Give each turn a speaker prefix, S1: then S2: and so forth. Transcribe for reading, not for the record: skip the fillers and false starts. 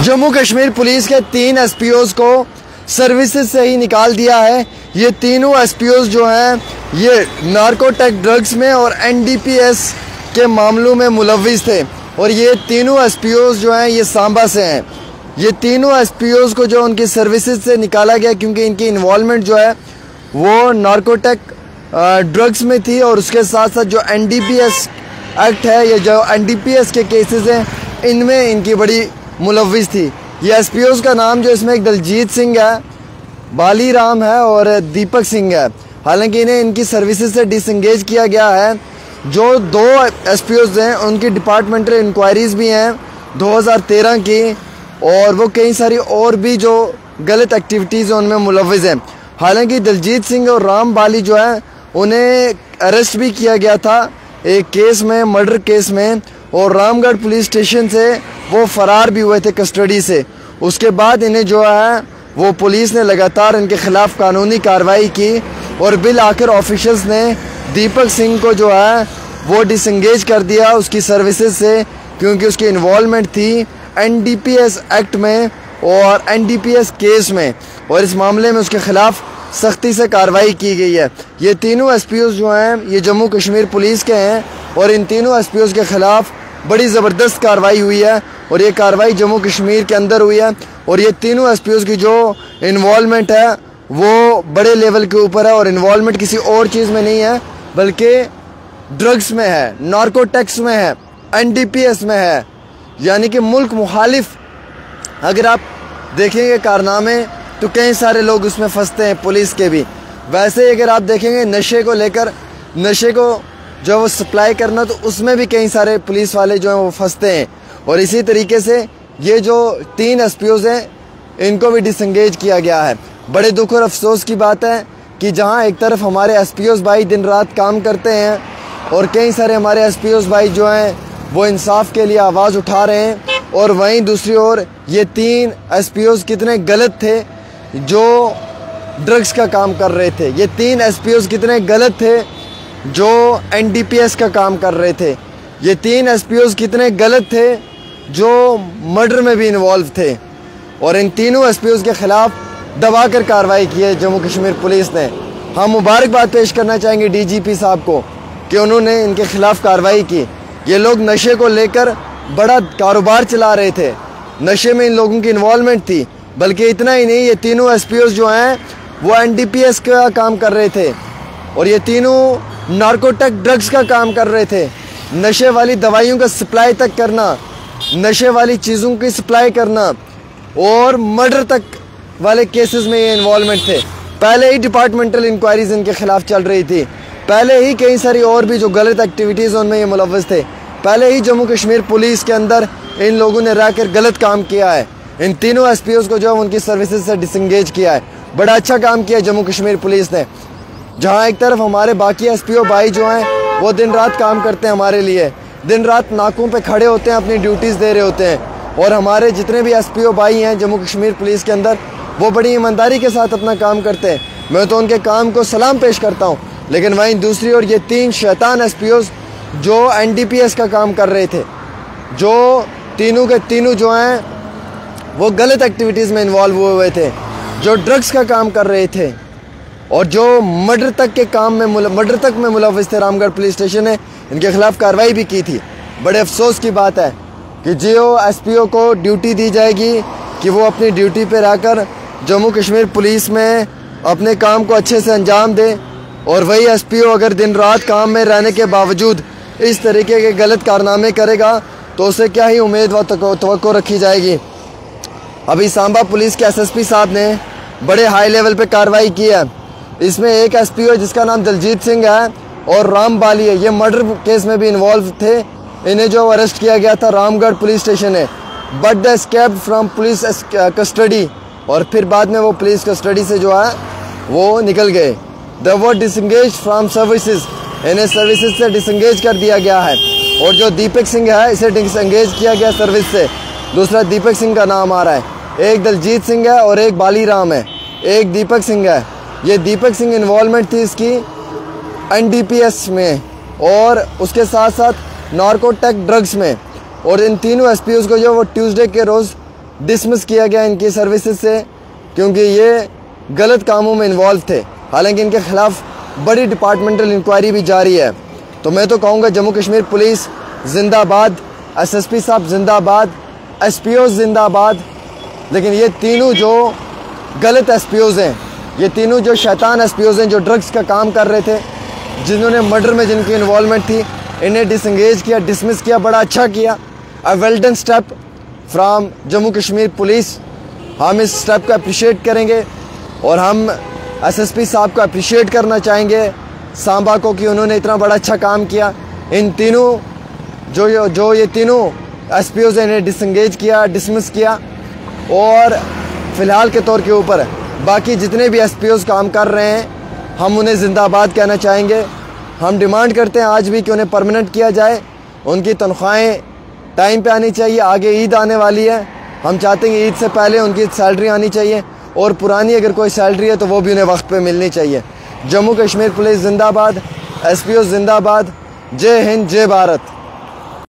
S1: Jammu Kashmir police के 3 एसपीओज को services से ही निकाल दिया है। ये तीनों एसपीओज जो हैं ये नार्कोटिक ड्रग्स में और एनडीपीएस के मामलों में मुलविस थे और ये तीनों एसपीओज जो हैं ये सांबा से हैं। ये तीनों एसपीओज को जो उनकी सर्विसेज से निकाला गया क्योंकि इनकी इन्वॉल्वमेंट जो है वो नार्कोटिक ड्रग्स में थी और उसके साथ साथ जो एनडीपीएस एक्ट है या जो एनडीपीएस के केसेस हैं इनमें इनकी बड़ी मुलविस थी। ये एसपीओज का नाम जो इसमें एक दलजीत सिंह है, बाली राम है और दीपक सिंह है। हालांकि इन्हें इनकी सर्विसेज से डिसंगेज किया गया है। जो 2 एसपीओज हैं उनकी डिपार्टमेंटल इंक्वायरीज भी हैं 2013 की और वो कई सारी और भी जो गलत एक्टिविटीज़ हैं उनमें मुलविस हैं। हालांकि दलजीत सिंह और राम बाली जो है उन्हें अरेस्ट भी किया गया था एक केस में, मर्डर केस में, और रामगढ़ पुलिस स्टेशन से वो फरार भी हुए थे कस्टडी से। उसके बाद इन्हें जो है वो पुलिस ने लगातार इनके खिलाफ कानूनी कार्रवाई की और बिल आखिर ऑफिशल्स ने दीपक सिंह को जो है वो डिसंगेज कर दिया उसकी सर्विसेज से क्योंकि उसकी इन्वॉल्वमेंट थी एनडीपीएस एक्ट में और एनडीपीएस केस में और इस मामले में उसके खिलाफ सख्ती से कार्रवाई की गई है। ये तीनों एसपीओज जो हैं ये जम्मू कश्मीर पुलिस के हैं और इन तीनों एसपीओज के खिलाफ बड़ी ज़बरदस्त कार्रवाई हुई है और ये कार्रवाई जम्मू कश्मीर के अंदर हुई है और ये तीनों एसपीओज की जो इन्वॉल्वमेंट है वो बड़े लेवल के ऊपर है और इन्वॉल्वमेंट किसी और चीज़ में नहीं है बल्कि ड्रग्स में है, नार्कोटिक्स में है, एनडीपीएस में है, यानी कि मुल्क मुखालिफ अगर आप देखेंगे कारनामे तो कई सारे लोग उसमें फंसते हैं, पुलिस के भी। वैसे अगर आप देखेंगे नशे को लेकर, नशे को जो वो सप्लाई करना तो उसमें भी कई सारे पुलिस वाले जो हैं वो फंसते हैं और इसी तरीके से ये जो 3 एसपीओज हैं इनको भी डिसंगेज किया गया है। बड़े दुख और अफसोस की बात है कि जहां एक तरफ हमारे एसपीओज भाई दिन रात काम करते हैं और कई सारे हमारे एसपीओज भाई जो हैं वो इंसाफ के लिए आवाज़ उठा रहे हैं और वहीं दूसरी ओर ये 3 एसपीओज कितने गलत थे जो ड्रग्स का काम कर रहे थे। ये 3 एसपीओज कितने गलत थे जो एनडीपीएस का काम कर रहे थे। ये 3 एसपीओज कितने गलत थे जो मर्डर में भी इन्वॉल्व थे और इन तीनों एसपीओज के खिलाफ दबाकर कार्रवाई की है जम्मू कश्मीर पुलिस ने। हम मुबारकबाद पेश करना चाहेंगे डीजीपी साहब को कि उन्होंने इनके खिलाफ कार्रवाई की। ये लोग नशे को लेकर बड़ा कारोबार चला रहे थे, नशे में इन लोगों की इन्वॉल्वमेंट थी। बल्कि इतना ही नहीं, ये तीनों एसपीओज जो हैं वो एनडीपीएस का काम कर रहे थे और ये तीनों नार्कोटिक ड्रग्स का काम कर रहे थे। नशे वाली दवाइयों का सप्लाई तक करना, नशे वाली चीज़ों की सप्लाई करना और मर्डर तक वाले केसेस में ये इन्वॉल्वमेंट थे। पहले ही डिपार्टमेंटल इंक्वायरीज इनके खिलाफ चल रही थी, पहले ही कई सारी और भी जो गलत एक्टिविटीज़ उनमें ये मुलव्वस थे। पहले ही जम्मू कश्मीर पुलिस के अंदर इन लोगों ने रहकर गलत काम किया है। इन तीनों एसपीओज को जो उनकी सर्विसेज से डिसंगेज किया है। बड़ा अच्छा काम किया जम्मू कश्मीर पुलिस ने। जहां एक तरफ हमारे बाकी एसपीओ भाई जो हैं वो दिन रात काम करते हैं हमारे लिए, दिन रात नाकों पे खड़े होते हैं, अपनी ड्यूटीज़ दे रहे होते हैं और हमारे जितने भी एसपीओ भाई हैं जम्मू कश्मीर पुलिस के अंदर वो बड़ी ईमानदारी के साथ अपना काम करते हैं। मैं तो उनके काम को सलाम पेश करता हूँ। लेकिन वहीं दूसरी ओर ये 3 शैतान एसपीओज जो एनडीपीएस का काम कर रहे थे, जो तीनों के तीनों जो हैं वो गलत एक्टिविटीज़ में इन्वॉल्व हुए थे, जो ड्रग्स का काम कर रहे थे और जो मर्डर तक के काम में मर्डर तक में मुलव्वस थे। रामगढ़ पुलिस स्टेशन ने इनके खिलाफ कार्रवाई भी की थी। बड़े अफसोस की बात है कि जो एसपीओ को ड्यूटी दी जाएगी कि वो अपनी ड्यूटी पे रहकर जम्मू कश्मीर पुलिस में अपने काम को अच्छे से अंजाम दे और वही एसपीओ अगर दिन रात काम में रहने के बावजूद इस तरीके के गलत कारनामे करेगा तो उसे क्या ही उम्मीद व तवक्को रखी जाएगी। अभी सांबा पुलिस के एसएसपी साहब ने बड़े हाई लेवल पे कार्रवाई की है। इसमें एक एसपीओ जिसका नाम दलजीत सिंह है और राम बाली है, ये मर्डर केस में भी इन्वॉल्व थे। इन्हें जो अरेस्ट किया गया था रामगढ़ पुलिस स्टेशन है, but the escaped from police custody और फिर बाद में वो पुलिस कस्टडी से जो है वो निकल गए। द वो डिसंगेज फ्रॉम सर्विसेज, इन्हें सर्विसेज से डिसंगेज कर दिया गया है। और जो दीपक सिंह है इसे डिसंगेज किया गया सर्विस से। दूसरा दीपक सिंह का नाम आ रहा है, एक दलजीत सिंह है और एक बाली राम है, एक दीपक सिंह है। ये दीपक सिंह इन्वॉल्वमेंट थी इसकी एनडीपीएस में और उसके साथ साथ नार्कोटिक ड्रग्स में। और इन तीनों एसपीओज को जो वो ट्यूसडे के रोज़ डिसमिस किया गया इनकी सर्विसेज से, क्योंकि ये गलत कामों में इन्वॉल्व थे। हालांकि इनके खिलाफ बड़ी डिपार्टमेंटल इंक्वायरी भी जारी है। तो मैं तो कहूँगा जम्मू कश्मीर पुलिस जिंदाबाद, SSP साहब जिंदाबाद, SPOs जिंदाबाद। लेकिन ये तीनों जो गलत SPOs हैं, ये तीनों जो शैतान SPOs हैं, जो ड्रग्स का काम कर रहे थे, जिन्होंने मर्डर में जिनकी इन्वॉल्वमेंट थी, इन्हें डिसंगेज किया, डिसमिस किया, बड़ा अच्छा किया। A well done step from Jammu Kashmir police. हम इस स्टेप को अप्रिशिएट करेंगे और हम SSP साहब को अप्रिशिएट करना चाहेंगे, सांबा को, कि उन्होंने इतना बड़ा अच्छा काम किया। इन तीनों जो ये तीनों SPOs हैं, इन्हें डिसंगेज किया, डिसमिस किया। और फ़िलहाल के तौर के ऊपर बाकी जितने भी SPOs काम कर रहे हैं, हम उन्हें ज़िंदाबाद कहना चाहेंगे। हम डिमांड करते हैं आज भी कि उन्हें परमानेंट किया जाए, उनकी तनख्वाहें टाइम पे आनी चाहिए। आगे ईद आने वाली है, हम चाहते हैं कि ईद से पहले उनकी सैलरी आनी चाहिए, और पुरानी अगर कोई सैलरी है तो वो भी उन्हें वक्त पे मिलनी चाहिए। जम्मू कश्मीर पुलिस जिंदाबाद, SPOs जिंदाबाद। जय हिंद, जय भारत।